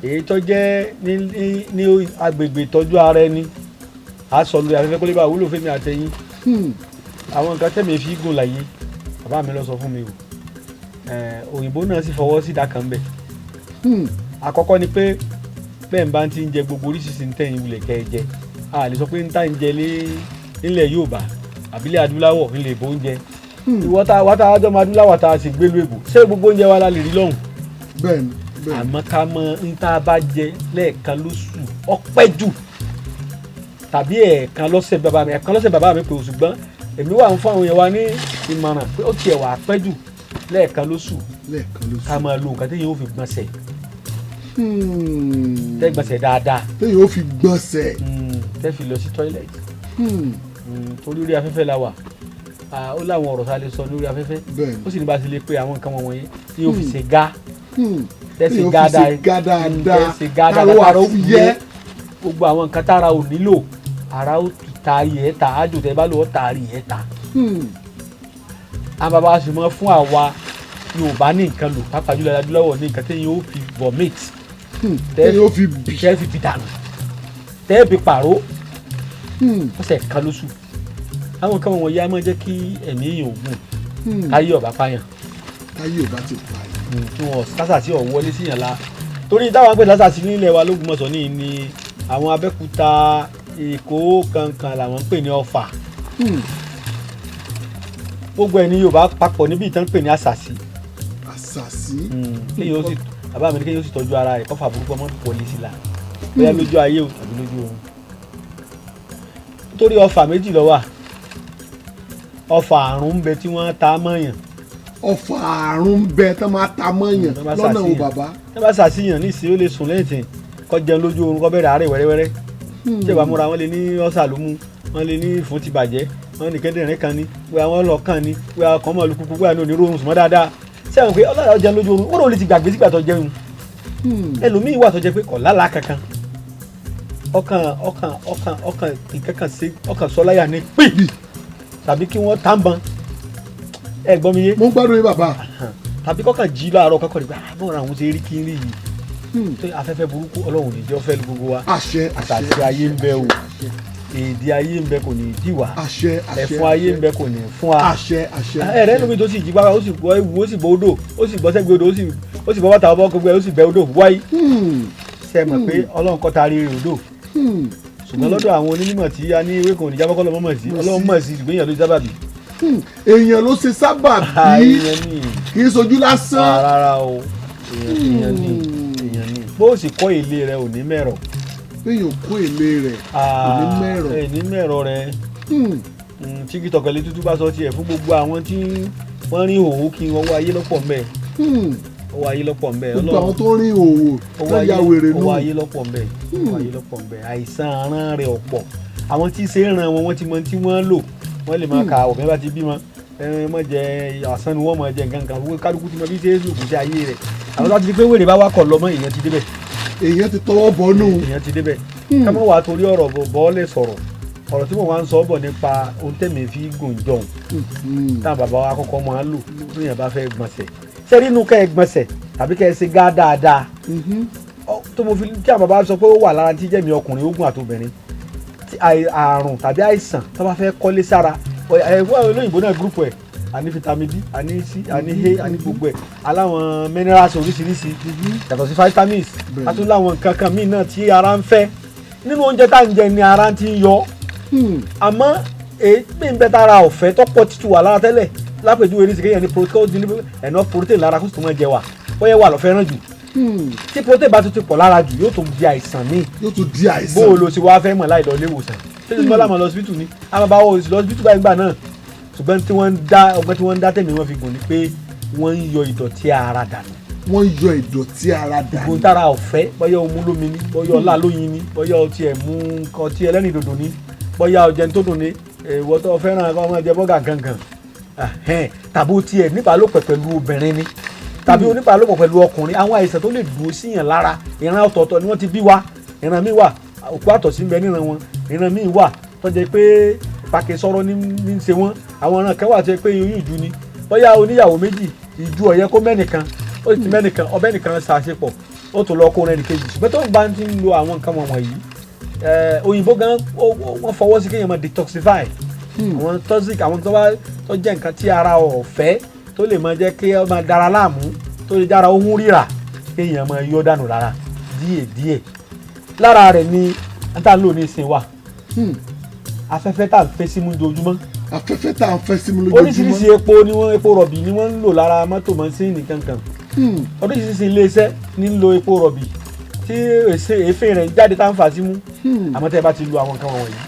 èyí tó jẹ́ ní agbègbè ìtọ́jú ara ẹni a sọ lórí afẹ́fẹ́ kó lè bá wúlò fún mi àtẹ̀yìn àwọn nǹkan tẹ̀mí fi gùn láyé bàbá mi lọ sọ fún mi o òyìnbó náà sì fọwọ́ sí ìdákan bẹ̀ àkọ́kọ́ ni pé bẹ́ẹ̀ ń bá ti ń jẹ gbogbo oríṣiríṣi ń tẹ̀yìn wulẹ̀ kẹ́ ẹ jẹ a lè sọ pé ń tà ń jẹ nílẹ̀ Yorùbá àbílẹ̀ adúláwọ̀ nílẹ̀ èbó oúnjẹ wọ́tá àjọ máa adúláwọ̀ tá a sì gbélú èbò ṣé gbogbo oúnjẹ wa la lè rí lọ́hùn. bẹ́ẹ̀ni àmọ́ ká mọ ń tá a bá jẹ lẹ́ẹ̀kan lóṣù ọpẹ́ jù tàbí ẹ̀ẹ̀kan lọ́sẹ̀ bàbá mi pé ṣùgbọ́n èmi wà ń fún àwọn yẹn wa ní ìmọ̀ràn pé ó tiẹ̀ wà pẹ́ jù lẹ́ẹ̀kan lóṣù ká máa lo nǹkan téèyàn ó fi gbọ̀nsẹ̀ tẹ́ gbọ̀nsẹ̀ dáadáa téèyàn ó fi gbọ̀nsẹ̀ tẹ́ fi lọ sí toilet torí orí afẹ́fẹ́ la wà ó láwọn ọ̀rọ̀ tá a lè sọ lórí afẹ́fẹ́ ó sì ní bá a ti lè pe àwọn nǹkan wọ̀nyí tí yóò fi ṣe gá tẹ́sí gá dáadáa tára ó yẹ gbogbo àwọn nǹkan tára ò nílò ara ó taari ẹ̀ ta ájò tẹ́ bá lò ó taari ẹ̀ ta. àwọn bàbá sì mọ fún àwa Yorùbá ní nǹkan lò pápá jùlọ adúláwọ̀ ní nǹkan tẹ́yìn ó fi vomit tẹ́yìn ó fi bì dànù tẹ́ẹ̀ bí pàrọ̀ ọ̀sẹ̀ kan lóṣù àwọn nǹkan wọ̀nyí á máa jẹ́ kí ẹ̀mí èèyàn ògùn káyé ọ̀bá pààyàn káyé ọ̀bá ti pààyàn kí wọ́n sásàsí ọ̀ wọlé síyàn la torí táwọn pè sásàsí nílẹ̀ wa l'Ógbómọ̀ṣọ́ ní àwọn Abẹ́òkúta Èkó kankan làwọn ń pè ní Ọ̀fà gbogbo ẹ̀ ní Yorùbá papọ̀ níbi ìtàn pè ní àṣàsí kéèyàn ó sì bàbá mi ní kéèyàn ó sì tọ́jú ara rẹ̀ kọ́fà burúkú ọmọ wọlé sí la bóyá lójú ayé o tàbí lójú oorun nítorí ọfà méjì ló wà ọfà àrùn ń bẹ tí wọ́n ta mọ́yàn ọfà àrùn ń bẹ tí wọ́n máa ta mọ́yàn lọ́nà o bàbá tí wọ́n bá ṣàṣìyàn ní ìsìn ó lè sùn lẹ́yìn tí kó jẹun lójú oorun kó bẹ̀rẹ̀ àárẹ̀ wẹ́rẹ́wẹ́rẹ́ tí ìbá múra wọn lè ní ọ̀sà ló mú wọn lè ní ìfún ti bàjẹ́ wọn ní kẹ́dẹ̀rín kan ní wíwá wọn lọ kàn ní wíwá ọkàn mọ̀ lukú wíwá ní onírúurú sùnmọ́ dáadáa sẹ́wọ̀n pé ọlọ́run jẹun lójú oorun ó lè ti gbàgbé sígbà tó jẹun ẹlòmíì wà tó jẹ pé kò lálàá kankan ọkàn ìkẹ́kàn sí ọkàn sọláyà ní pípì tàbí kí wọ́n tàǹbọ̀n ẹ gbọ́ mi yé. mo ń gbádùn yín bàbá. tàbí kọ́kàn jí láàárọ̀ kọ́kọ́ nígbà bọ́ọ̀rọ̀ àwọn ṣe rí kí n rí yìí tó afẹ́fẹ́ burúkú ọlọ́run ní jẹ́ ọ̀fẹ́ gbogbo wa àtàtì ayé ń bẹ o èdè ayé ń bẹ kò ní dì wá ẹ̀fún ayé ń bẹ kò ní fún wa ẹ̀rẹ́ lómi tó sì jí pápá ó sì bọ́ ewu ó sì bọ́ odò ó sì bọ́ sẹ́gbẹ́ odò ó sì bọ́ bàtà ọbọ̀ gbogbo ẹ̀ ó sì bẹ́ odò wáyé ṣe mọ̀ pé ọlọ́run kọ́ taari odò ṣùgbọ́n lọ́dọ̀ àwọn onímọ̀ tí a ní ewé kan ò ní jábọ́ kọ́ lọ́mọ́ mọ̀ sí ọlọ́run mọ̀ sí ìgbéyàn ló sábàbí. èèyàn ló ṣe sábàbí kì í sojú lásán. rárá o èèyàn ní bó o sì kọ́ ilé rẹ ò ní mẹ́rọ̀. èèyàn kọ́ ilé rẹ ò ní mẹ́rọ̀. ẹ ní mẹ́rọ̀ rẹ tí kì tọ̀kẹ́lẹ́ tútù bá sọ tiẹ̀ fún gbogbo àwọn tí wọ́n rí òwò kí wọ́n wá ayé lọ́pọ̀ mẹ́ ó wáyé lọ́pọ̀ mbẹ́ gbogbo àwọn tó rí òwò lọ́yà wèrè nù. ó wáyé lọ́pọ̀ mbẹ́ àìsàn aràn rẹ̀ ọ̀pọ̀ àwọn tí ṣe ń ran wọn wọ́n ti mọ tí wọ́n lò wọ́n lè máa ka ọ̀bẹ bá ti bímọ ẹran mọ̀ jẹ àsán ni wọ́n mọ̀ jẹ nǹkan kan wọ́n kálukú ti mọ bí ṣe é lòkùn sí ayé rẹ̀ àwọn láti di pé wèrè bá wà kọ̀ lọ́mọ èèyàn ti débẹ̀. èèyàn ti tọwọ́ bọ̀ nù. èèyàn ti débẹ̀ ká mọ̀ wá torí ọ̀rọ̀ bọ́ọ̀lẹ̀ sọ̀rọ̀ ọ̀rọ̀ tí mo wá ń sọ bọ̀ nípa ohun tẹ̀mí fi gùn jọ̀hún táwọn bàbá wa kọ́kọ́ máa ń lò tó yẹn bá fẹ́ gbọ̀nsẹ̀ sẹ́rí inú kẹ́ ẹ gbọ̀nsẹ̀ tàbí kẹ́ ẹ ṣe gá dáadáa tó mo fi tí àwọn bàbá sọ pé ó wà lára tí jẹ́mi ọkùnrin ogun àtobìnrin àrùn tàbí àìsàn tó bá fẹ́ kọ́lé sára ẹ̀wọ́n olóyìnbó náà gúrùpù ẹ̀ àní vitamin D àní C àní A àní gbogbo ẹ̀ aláwọn minerals oríṣiríṣi yàtọ̀ sí vitamins àti láwọn nǹkan kan míì náà tí ara ń fẹ́ nínú oúnjẹ tá à ń jẹ ni ara ti ń yọ àmọ́ èyí ń bẹ tára ọ̀fẹ́ tọ́pọ̀ títù wà lára tẹ́lẹ̀ lápèjúwe ní sìkéyàn ní protein lára kó sì tó máa jẹ wà bóyá wà lọ fẹ́ràn jù tí protein bá tún ti pọ̀ lára jù yóò tún di àìsàn míì bó o lo sí wàá fẹ́ mọ̀ láì lọ ilé ìwòsàn ṣé ti bọ́lá mọ̀ lọ hospital ni a máa bá wọ sí lọ hospital báyìí gbà náà ṣùgbọ́n tí wọ́n ń dá tẹ̀mí wọn fi gùn ni pé wọ́n ń yọ ìdọ̀tí ara dànù. wọ́n ń yọ ìdọ̀tí ara dànù. gbogbo tára ọ̀fẹ́ bóyá o mú lómi ni bóyá ọlá lóyin ni bóyá o tiẹ̀ mú ọtí ẹlẹ́rìndòdò ni bóyá o jẹun tó dùn ni ìwọ tó fẹ́ràn kó máa jẹ bọ́gà gangan tàbí o tiẹ̀ níbàálòpọ̀ pẹ̀lú obìnrin ni tàbí oníbàálòpọ̀ pẹ̀lú ọkùnrin àwọn àìsàn tó lè dùn síyàn lára ìran ọ̀tọ̀ọ̀tọ̀ ni wọ́n ti bí wa ìran míì wà òkú àtọ̀sí ń bẹ níran wọn ìran míì wà tó jẹ́ pé pàkè sọ̀rọ̀ ní í ṣe wọ́n àwọn ìran kan wà tó jẹ́ pé oyún ìju ni bóyá oníyàwó méjì ìju ọ̀yẹ́ kó mẹ́nìkan ó sì ti mẹ́nìkan ọbẹ̀ nìkan ṣàṣepọ̀ ó tún lọ kó rẹ̀ nìkejì ṣùgbọ́n tó ń bá ti ń lo àwọn nǹkan wọ̀nyí òyìnbó gan wọ́n fọwọ́ sí kéèyàn máa detoxify àwọn toxic àwọn tó jẹ́ nǹkan tí ara ò fẹ́ tó lè máa jẹ́ kí ó máa dára láàmú tó lè dára ohun ríra kéèyàn máa yọ dànù rárá díẹ̀ lára rẹ̀ ni tá ń lò ní ìsìn wa afẹ́fẹ́ tá ń fẹ́ símú lójoojúmọ́. afẹ́fẹ́ tá ń fẹ́ símú lójoojúmọ́. oríṣiríṣi epo rọ̀bì ni wọ́n ń lò lára mọ́tò mọ́sínì kankan oríṣiríṣi iléeṣẹ́ ní ń lo epo rọ̀bì tí èéfín rẹ̀ jáde tá ń fà símú àmọ́ tẹ́ bá ti lo àwọn nǹkan wọ̀nyí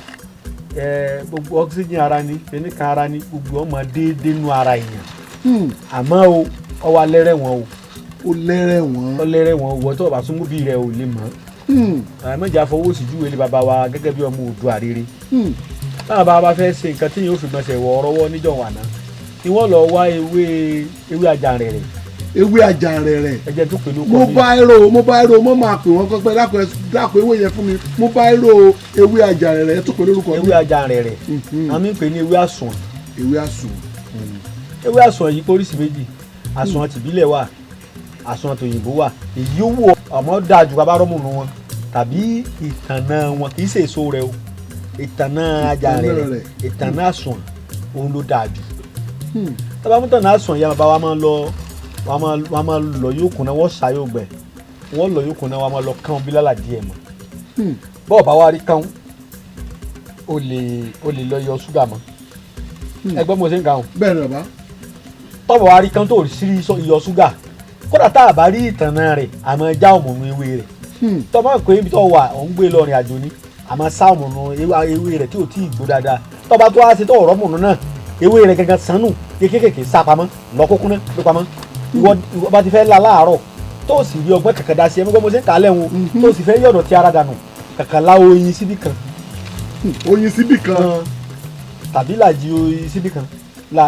gbogbo oxygen ara ni fẹnìkan ara ni gbogbo ọmọ déédéé nú ara èèyàn àmọ́ o ọwọ́ alẹ́rẹ̀ wọn o ó lẹ́rẹ̀ wọn wọ́n tó bá súnmọ́ bí rẹ̀ ò lè mọ̀ àmọ́jà fọwọ́ sí júwèé lé bàbá wa gẹ́gẹ́ bí ọmọ Oòduà rere báwọn bá bá fẹ́ ṣe nǹkan tí yóò fi gbọ̀nsẹ̀ wọ̀ ọ̀rọ̀wọ́ níjọ́ wàná ni wọ́n lọ wá ewé àjànrẹ̀rẹ̀. ewé àjànrẹ̀rẹ̀ ẹ̀jẹ̀ tó pè ló kọ́ mi. mo bá èrò mo máa pè wọ́n kọ́pẹ́ dákọ̀ ewé yẹn fún mi mo bá èrò ewé àjànrẹ̀rẹ̀ tó pè lórúkọ mi. ewé àjànrẹ̀rẹ̀ àmì ń pè ní ewé àsùn. ewé àsùn yìí póríṣi méjì àsùn tìbílẹ̀ wà àsùn tòyìnbó wà èyí ó wù ọmọ dáa ju bàbá rọ́mùnú wọn tàbí ìtànà wọn kì í ṣe èso rẹ o ìtànà àjànrẹ̀rẹ̀ ìtànà àsùn òun ló dáa jù tọ́ba mú tànà àsùn yẹn bàbá wa máa lọ wọ́n máa lọ yóò kùnà wọ́n ṣá yóò gbẹ wọ́n lọ yóò kùnà wọ́n máa lọ kán bí lálà díẹ̀ mọ́ bọ́ọ̀ bá wá rí kán o lè lọ yọ ṣúgà mọ́ ẹgbẹ́ mo ṣe ń kàn. bẹ́ẹ̀ ni bàbá. tọ́bọ̀ wá rí kán tó sí iyọ̀ ṣúgà kódà tá a bá rí ìtànà rẹ̀ àmọ́ já òmùnú ewé rẹ̀ tọ́mọ̀ pé ibi tó wà ò ń gbé lọ rìn àjò ni àmọ́ sá òmùnú ewé rẹ̀ tí ò tí ì gbó dáadáa tọ́ba tó wá sí tó ọ̀rọ̀ mùnú náà ewé rẹ̀ gangan sànù kékèké sá pamọ́ lọ́kókúná ló pamọ́ ìwọ bá ti fẹ́ la láàárọ̀ tó sì rí ọgbọ́n kankan dá sí ẹ̀mí gbọ́n mo ṣe ń kà á lẹ́hùn tó sì fẹ́ yọ̀dọ̀ tí ara dànù kankan lá oyin síbì kan. oyin síbì kan. tàbí làjì oyin síbì kan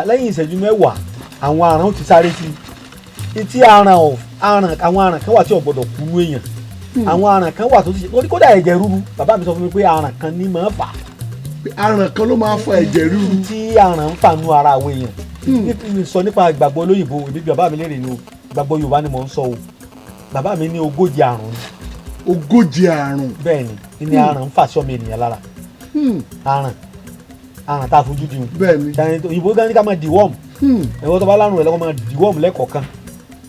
lẹ́yìn ìṣẹ́jú mẹ́wàá àwọn aràn ó ti sáré sí i tí àwọn aràn kan wà tí ò gbọdọ̀ kú èèyàn àwọn aràn kan wà tó ti ṣe kódà ẹ̀jẹ̀ rúru bàbá mi sọ fún mi pé aràn kan ní máa fà. aràn kan ló máa fa ẹ̀jẹ̀ rúru. tí aràn ń fà nú ara àwọn èèyàn sọ nípa ìgbàgbọ́ olóyìnbó ìbí bàbá mi lérè ni o ìgbàgbọ́ Yorùbá ni mò ń sọ o bàbá mi ní 40 àrùn. 40 àrùn. bẹ́ẹ̀ ni ní aràn ń fà sí ọmọ ènìyàn lára aràn tá a fojú di o. bẹ́ẹ̀ ni òyìnbó gan ni ká máa deworm ẹ̀wọ́n tó bá lárùn rẹ̀ lọ́kọ́ máa deworm lẹ́kọ̀ọ̀kan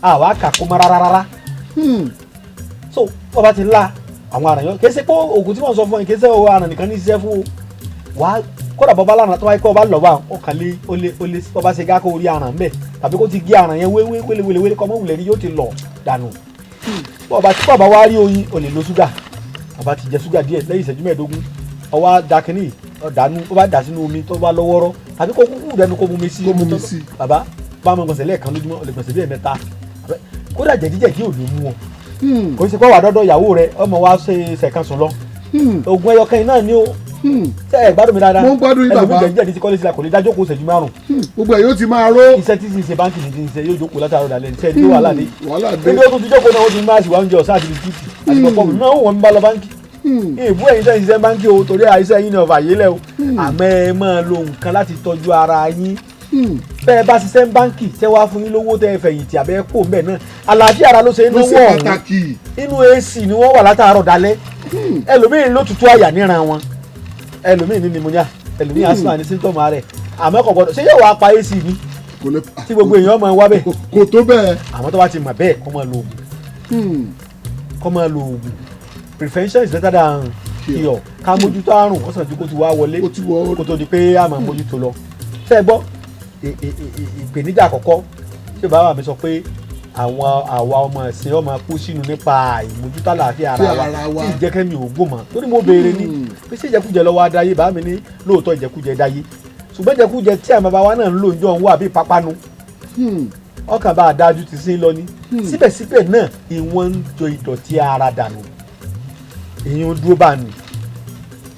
àwa kà kó má rárá so wọ́n bá ti la àwọn aràn yọ kì í ṣe pé oògùn tí wọ́n sọ fún yín kì í ṣe aràn nìkan ní iṣẹ́ fún wa kódà bọ́ bá lárùn tó wáyé kó o bá lọ bá ọkàn lé ó lé bọ́ bá ṣe gá kó orí aràn mbẹ́ tàbí kó ti gé aràn yẹn wéwéwéléwélé kọ́ mọ́wulẹ̀ ni yóò ti lọ dànù bọ́ bá wá rí oyin o lè lo ṣúgà bàbá ti jẹ ṣúgà díẹ̀ lẹ́yìn ìṣẹ́jú mẹ́ẹ̀ẹ́dógún ọwọ́ dakínì ọ̀dànù ó bá dà sínú omi tó bá lọ́wọ́rọ́ tàbí kó kúkú dẹnu kó mumi sí bàbá bá mọ gbọ̀nsẹ̀ lẹ́ẹ̀kan lójúmọ́ ó lè gbọ̀nsẹ̀ bí ẹ̀mẹ́ta kódà jẹ̀díjẹ̀dí ò ní mú wọn kò sí pé wà dọ́dọ̀ ìyàwó rẹ ọmọ wa ṣe ṣẹ̀kan sùn lọ oògùn ẹyọkẹ́yìn náà ni ó ṣe ẹ gbádùn mi dáadáa mo ń gbádùn yín bàbá ẹlòmíì jẹ̀díjẹ̀dí ti kọ́lé sílẹ̀ kò lè dájọ́ kó ṣẹ́jú márùn. gbogbo ẹ̀ yóò ti máa ró. iṣẹ́ tí ṣe báńkì ní ti ń ṣe yóò jókòó látàrọ̀ dalẹ̀ ní sẹ́ẹ̀dí wàhálà dé ebi ó tún ti jókòó náà ó ti ń bá àṣìwá oúnjẹ ọ̀sán àti bisikíìtì àti pọ̀pọ̀ náà wọ́n ń bá lọ báńkì ìbú ẹ̀yin sẹ́yìn ṣiṣẹ́ báńkì o torí àìsẹ́ yín ní ọ̀fà yé lẹ́ o àmọ́ ẹ máa lo nǹkan láti tọ́jú ara yín bẹ́ẹ̀ bá ṣiṣẹ́ báńkì tẹ́ wá fún yín lówó tẹ́ fẹ̀yìntì àbẹ́ kó mbẹ́ náà àlàáfíà ara ló ṣe inú wọ̀ ọ̀hún inú AC ni wọ́n wà látàárọ̀ dalẹ́ ẹlòmíín ló tutù àyà níran wọn ẹlòmíín ní pneumonia ẹlòmíín asthma ní symptom rẹ̀ àmọ́ kò gbọdọ̀ ṣé yóò wá pa AC ni tí gbogbo èèyàn máa wá bẹ́ẹ̀ kò tó bẹ́ẹ̀ àmọ́ tó bá ti mọ̀ bẹ́ẹ̀ kó máa lo oògùn prevention is better than cure ká mójútó àrùn wọ́n sàn ju kó ti wá wọlé kó tó di pé a máa mójútó lọ ṣé ẹ gbọ́ ìpèníjà àkọ́kọ́ ṣé bàbá mi sọ pé àwa ọmọ ẹ̀sìn ọmọ kú sínú nípa ìmójútó àlàáfíà ara wa tí ìjẹ́kẹ́mi ò gbòmọ̀ torí mo béèrè ní pé ṣé ìjẹkújẹ lọ́wọ́ adáyé bàbá mi ní lóòótọ́ ìjẹkújẹ dáyé ṣùgbọ́n ìjẹkújẹ tí àwọn bàbá wa náà ń lò ń jọ ń wà bíi pápánu ọkàn bá a dájú ti sí lọ ní síbẹ̀síbẹ̀ náà ìwọ̀n ń jọ ìdọ̀tí ara dànù èyí ń dúró bá nù